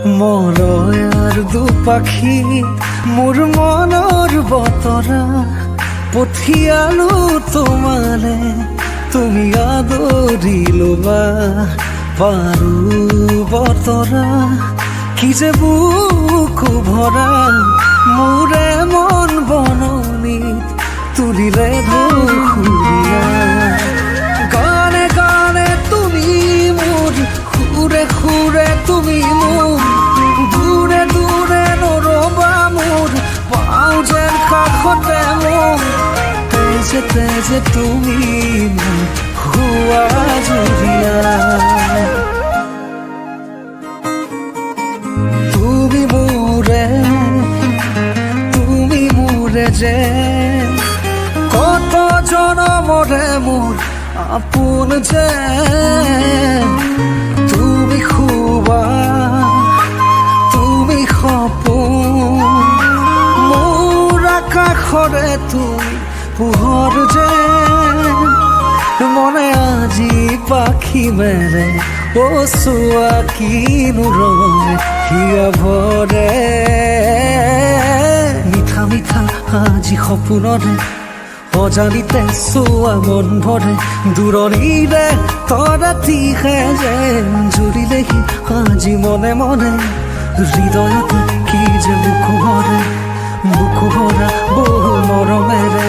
মলয়াৰ দুপাখি মোৰ মনৰ বতৰা পঠিয়ালো তোমালে তুমি আদৰি ল'বা পাৰো বতৰা কি যে বুকু ভৰা মোৰে মন বননিত তুলিলে ঢৌসুৰীয়া গানে গানে তুমি মোৰ সুৰে সুৰে তুমি মোৰ দূৰে দূৰে নৰবা মোৰ পাওঁ যেন কাষতে মোৰ তেজে তেজে তুমি মোৰ হোৱা জুৰিয়া তুমি মোৰে যে কত জনমৰে মোৰ আপোন যে তুমি শুবা তুমি সপোন মোৰ আকাশৰে তুমি পোহৰ যে মনে আজি পাখি মেলে ও চোৱা কিনো ৰঙে হিয়া ভৰে মিঠা মিঠা আজি সপোনৰে অজানিতে চোৱা মন ভৰে দূৰণিৰে তৰাতিহে যেন জুৰিলেহি আজি মনে মনে হৃদয়তে কি যে বুকু ভৰা বহু মৰমেৰে